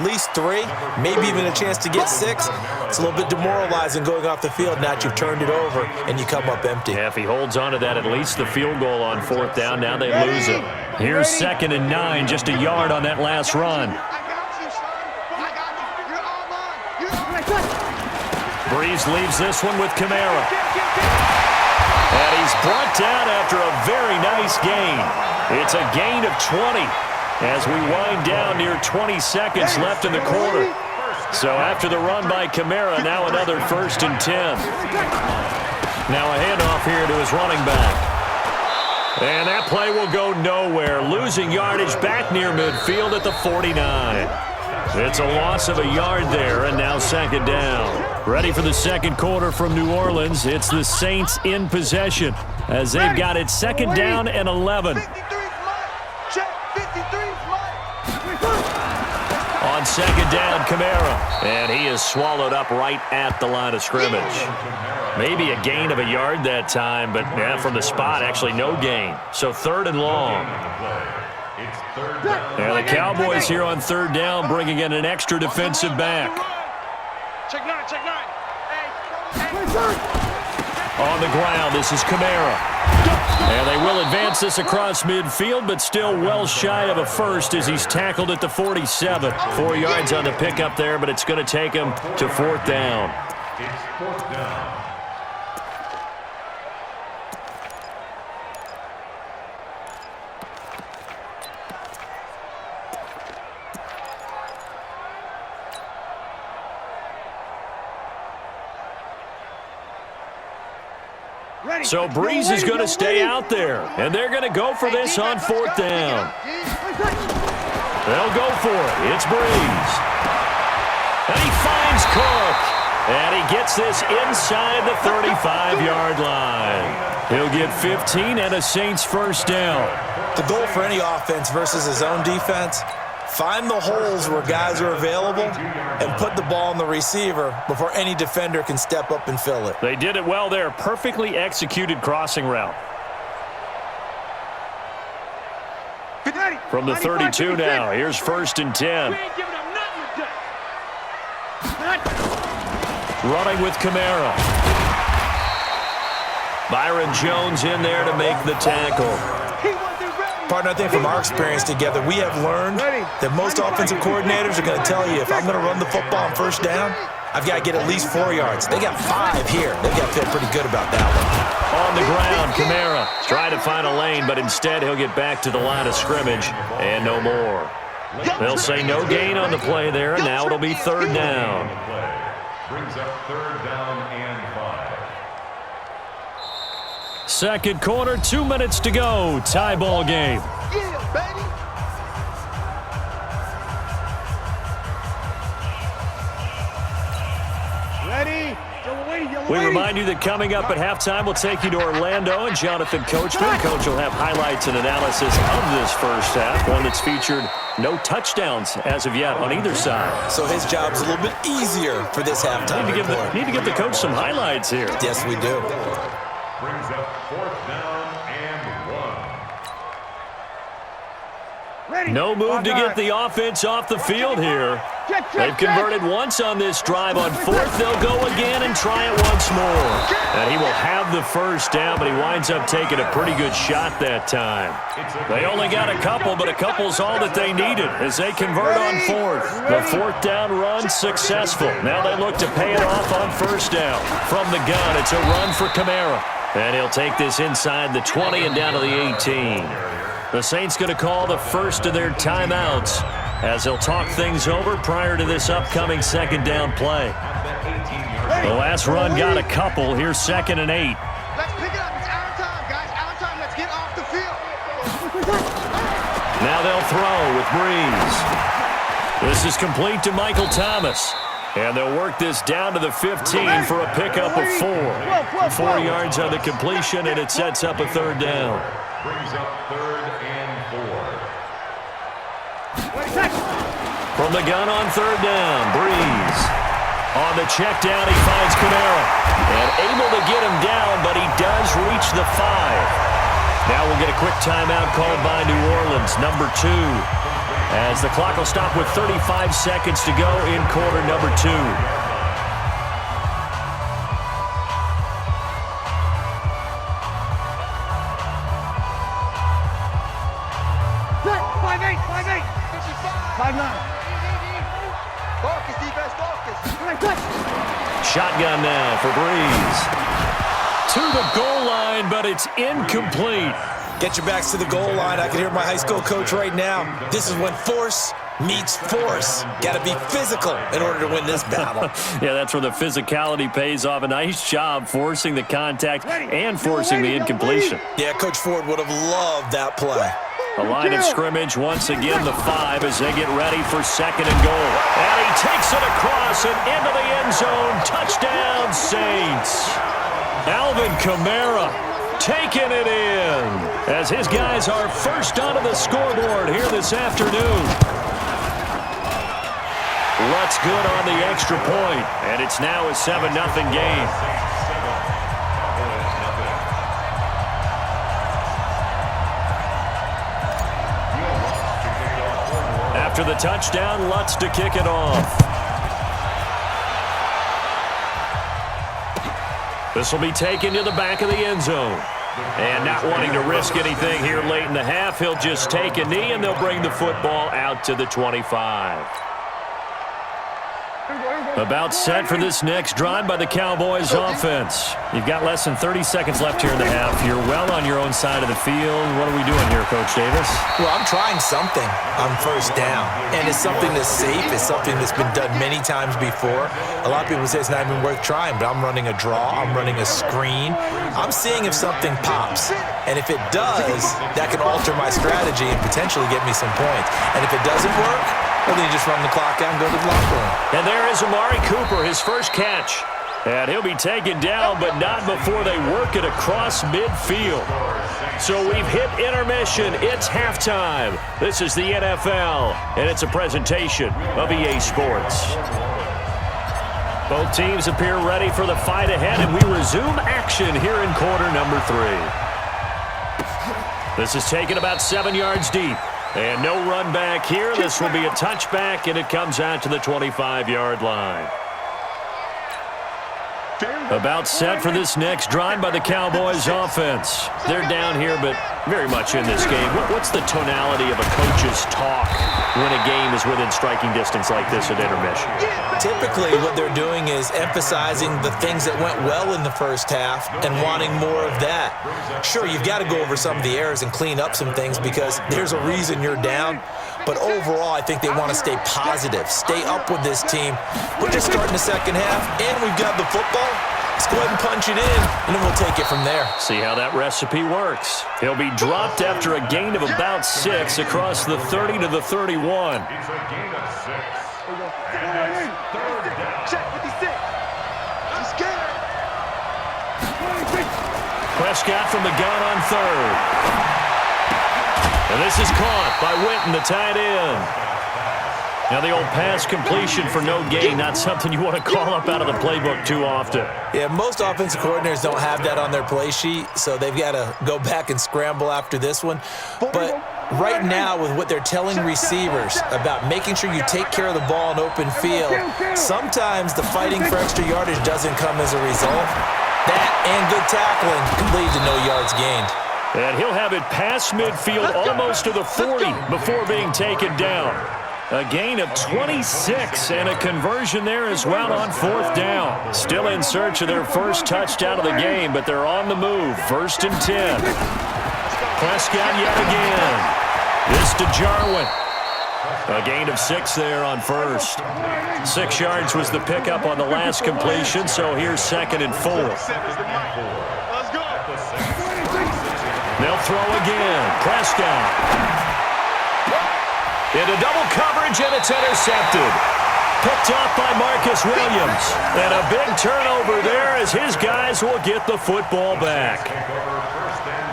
at least 3, maybe even a chance to get 6. It's a little bit demoralizing going off the field now that you've turned it over and you come up empty. Yeah, if he holds on to that, at least the field goal on 4th down. Now they lose it. Here's 2nd and 9, just a yard on that last run. Breeze leaves this one with Kamara. And he's brought down after a very nice gain. It's a gain of 20 as we wind down near 20 seconds left in the quarter. So after the run by Kamara, now another 1st and 10. Now a handoff here to his running back. And that play will go nowhere. Losing yardage back near midfield at the 49. It's a loss of a yard there, and now 2nd down. Ready for the second quarter from New Orleans. It's the Saints in possession as they've got it 2nd down and 11. On 2nd down, Kamara. And he is swallowed up right at the line of scrimmage. Maybe a gain of a yard that time, but yeah, from the spot, actually no gain. So 3rd and long. And the Cowboys here on 3rd down, bringing in an extra defensive back. Check 9, check 9. On the ground, this is Kamara. And they will advance this across midfield, but still well shy of a first as he's tackled at the 47. 4 yards on the pickup there, but it's going to take him to 4th down. It's 4th down. So Breeze is going to stay out there, and they're going to go for this on 4th down. They'll go for it. It's Breeze. And he finds Cook. And he gets this inside the 35-yard line. He'll get 15 and a Saints 1st down. The goal for any offense versus his own defense, find the holes where guys are available and put the ball on the receiver before any defender can step up and fill it. They did it well there. Perfectly executed crossing route. From the 32 now, here's 1st and 10. Running with Kamara. Byron Jones in there to make the tackle. Partner, I think from our experience together, we have learned that most offensive coordinators are going to tell you, if I'm going to run the football on 1st down, I've got to get at least 4 yards. They got 5 here. They've got to feel pretty good about that one. On the ground, Kamara trying to find a lane, but instead he'll get back to the line of scrimmage and no more. They'll say no gain on the play there, and now it'll be 3rd down. Brings up 3rd down and 5. Second quarter, 2 minutes to go. Tie ball game. Yeah, baby. Ready? We remind you that coming up at halftime, we'll take you to Orlando and Jonathan Coachman. Coach will have highlights and analysis of this first half, one that's featured no touchdowns as of yet on either side. So his job's a little bit easier for this halftime report. Need to give the coach some highlights here. Yes, we do. Brings up 4th down and 1. No move to get the offense off the field here. They've converted once on this drive. On 4th, they'll go again and try it once more. And he will have the 1st down, but he winds up taking a pretty good shot that time. They only got a couple, but a couple's all that they needed as they convert on 4th. The 4th down run successful. Now they look to pay it off on 1st down. From the gun, it's a run for Kamara. And he'll take this inside the 20 and down to the 18. The Saints going to call the first of their timeouts as they'll talk things over prior to this upcoming 2nd down play. The last run got a couple. Here's 2nd and 8. Let's pick it up. It's our time, guys. Our time. Let's get off the field. Now they'll throw with Breeze. This is complete to Michael Thomas. And they'll work this down to the 15 for a pickup of 4. 4 yards on the completion, and it sets up a 3rd down. Brings up 3rd and 4. From the gun on 3rd down, Breeze. On the check down, he finds Kamara. And able to get him down, but he does reach the 5. Now we'll get a quick timeout called by New Orleans, number 2. as the clock will stop with 35 seconds to go in quarter number 2. Shotgun now for Breeze. To the goal line, but it's incomplete. Get your backs to the goal line. I can hear my high school coach right now. This is when force meets force. Got to be physical in order to win this battle. Yeah, that's where the physicality pays off. A nice job forcing the contact and forcing the incompletion. Yeah, Coach Ford would have loved that play. The line of scrimmage, once again, the 5 as they get ready for second and goal. And he takes it across and into the end zone. Touchdown, Saints. Alvin Kamara taking it in as his guys are first onto the scoreboard here this afternoon. Lutz good on the extra point, and it's now a 7-0 game. After the touchdown, Lutz to kick it off. This will be taken to the back of the end zone. And not wanting to risk anything here late in the half, he'll just take a knee, and they'll bring the football out to the 25. About set for this next drive by the Cowboys offense. You've got less than 30 seconds left here in the half. You're well on your own side of the field. What are we doing here, Coach Davis? Well, I'm trying something on first down. And it's something that's safe. It's something that's been done many times before. A lot of people say it's not even worth trying, but I'm running a draw. I'm running a screen. I'm seeing if something pops. And if it does, that can alter my strategy and potentially get me some points. And if it doesn't work, well, then you just run the clock out and go to the locker room. And there is Amari Cooper, his first catch. And he'll be taken down, but not before they work it across midfield. So we've hit intermission. It's halftime. This is the NFL, and it's a presentation of EA Sports. Both teams appear ready for the fight ahead, and we resume action here in quarter number 3. This is taken about 7 yards deep. And no run back here. This will be a touchback, and it comes out to the 25-yard line. About set for this next drive by the Cowboys offense. They're down here, but very much in this game. What's the tonality of a coach's talk when a game is within striking distance like this at intermission? Typically, what they're doing is emphasizing the things that went well in the first half and wanting more of that. Sure, you've got to go over some of the errors and clean up some things because there's a reason you're down. But overall, I think they want to stay positive, stay up with this team. We're just starting the second half, and we've got the football. Let's go ahead and punch it in, and then we'll take it from there. See how that recipe works. He'll be dropped after a gain of about 6 across the 30 to the 31. It's a gain of 6. And it's third down. Check 56. I'm scared. Prescott from the gun on third. And this is caught by Witten, the tight end. Now the old pass completion for no gain, not something you want to call up out of the playbook too often. Yeah, most offensive coordinators don't have that on their play sheet, so they've got to go back and scramble after this one. But right now, with what they're telling receivers about making sure you take care of the ball in open field, sometimes the fighting for extra yardage doesn't come as a result. That and good tackling can lead to no yards gained. And he'll have it past midfield almost to the 40 before being taken down. A gain of 26 and a conversion there as well on fourth down. Still in search of their first touchdown of the game, but they're on the move. 1st and 10. Prescott yet again. This to Jarwin. A gain of 6 there on first. 6 yards was the pickup on the last completion, so here's 2nd and 4. They'll throw again. Prescott. Into double coverage, and it's intercepted. Picked off by Marcus Williams. And a big turnover there as his guys will get the football back.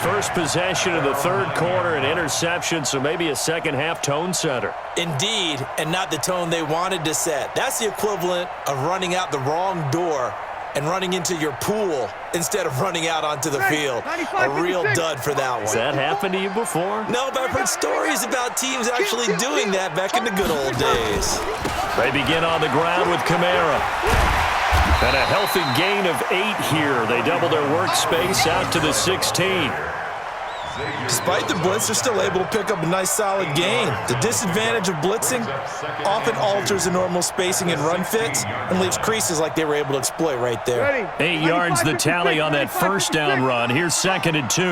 First possession of the third quarter, an interception, so maybe a second-half tone setter. Indeed, and not the tone they wanted to set. That's the equivalent of running out the wrong door and running into your pool instead of running out onto the field. A real dud for that one. Has that happened to you before? No, but I've heard stories about teams actually doing that back in the good old days. They begin on the ground with Kamara. And a healthy gain of 8 here. They double their workspace out to the 16. Despite the blitz, they're still able to pick up a nice solid gain. The disadvantage of blitzing often alters the normal spacing and run fits and leaves creases like they were able to exploit right there. 8 yards the tally on that first down run. Here's 2nd and 2.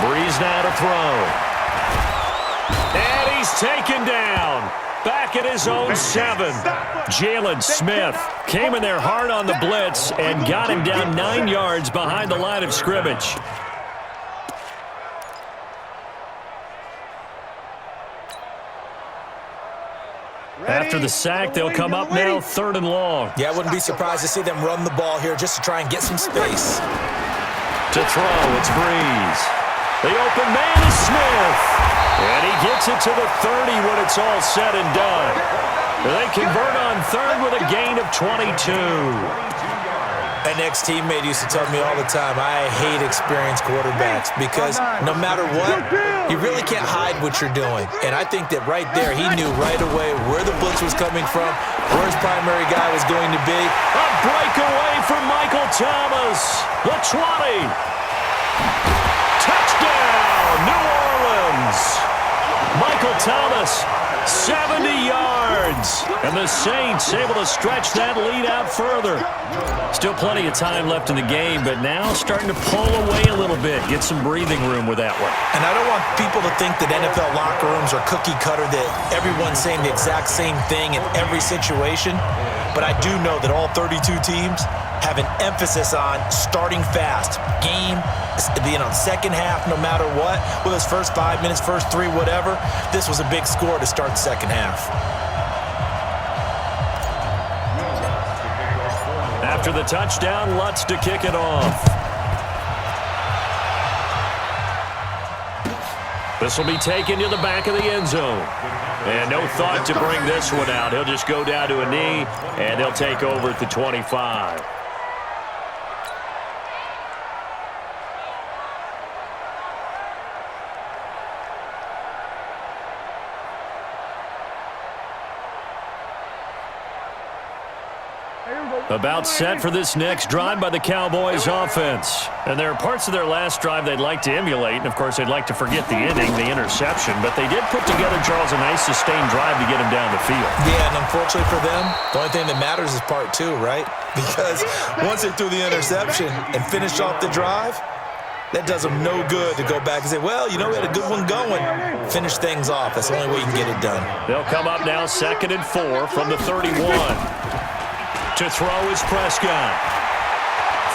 Breeze now to throw. And he's taken down. Back at his own 7. Jalen Smith came in there hard on the blitz and got him down 9 yards behind the line of scrimmage. After the sack, they'll come up now 3rd and long. Yeah, I wouldn't be surprised to see them run the ball here just to try and get some space. To throw, it's Breeze. The open man is Smith. And he gets it to the 30 when it's all said and done. They convert on 3rd with a gain of 22. An ex-teammate used to tell me all the time, I hate experienced quarterbacks because no matter what, you really can't hide what you're doing. And I think that right there, he knew right away where the blitz was coming from, where his primary guy was going to be. A breakaway from Michael Thomas. The 20. Touchdown, New Orleans. Michael Thomas, 70 yards. And the Saints able to stretch that lead out further. Still plenty of time left in the game, but now starting to pull away a little bit. Get some breathing room with that one. And I don't want people to think that NFL locker rooms are cookie cutter, that everyone's saying the exact same thing in every situation. But I do know that all 32 teams have an emphasis on starting fast. Game being on second half no matter what. With his first 5 minutes, first 3, whatever. This was a big score to start the second half. After the touchdown, Lutz to kick it off. This will be taken to the back of the end zone. And no thought to bring this one out. He'll just go down to a knee, and they'll take over at the 25. About set for this next drive by the Cowboys offense. And there are parts of their last drive they'd like to emulate. And, of course, they'd like to forget the inning, the interception. But they did put together, Charles, a nice sustained drive to get him down the field. Yeah, and unfortunately for them, the only thing that matters is part 2, right? Because once they threw the interception and finished off the drive, that does them no good to go back and say, well, you know, we had a good one going. Finish things off. That's the only way you can get it done. They'll come up now 2nd and 4 from the 31. To throw is Prescott.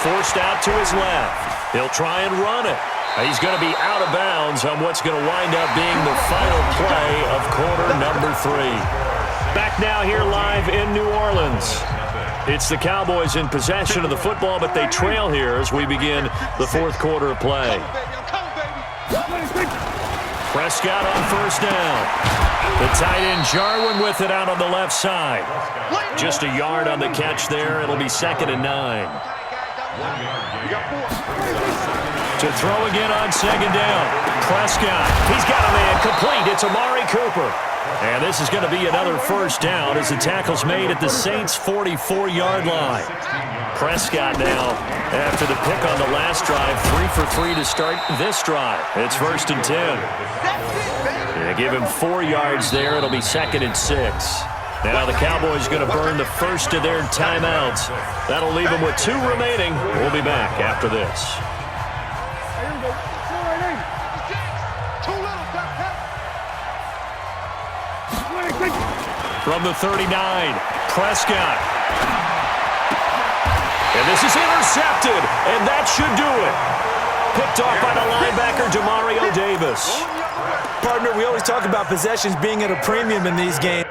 Forced out to his left. He'll try and run it. He's going to be out of bounds on what's going to wind up being the final play of quarter number 3. Back now here live in New Orleans. It's the Cowboys in possession of the football, but they trail here as we begin the 4th quarter of play. Prescott on first down. The tight end Jarwin with it out on the left side. Just a yard on the catch there. It'll be 2nd and 9. To throw again on 2nd down. Prescott. He's got a man complete. It's Amari Cooper. And this is going to be another first down as the tackle's made at the Saints' 44-yard line. Prescott now, after the pick on the last drive, 3 for 3 to start this drive. It's 1st and 10. They give him 4 yards there. It'll be 2nd and 6. Now the Cowboys going to burn the first of their timeouts. That'll leave them with 2 remaining. We'll be back after this. From the 39, Prescott. And this is intercepted, and that should do it. Picked off by the linebacker, Demario Davis. Partner, we always talk about possessions being at a premium in these games.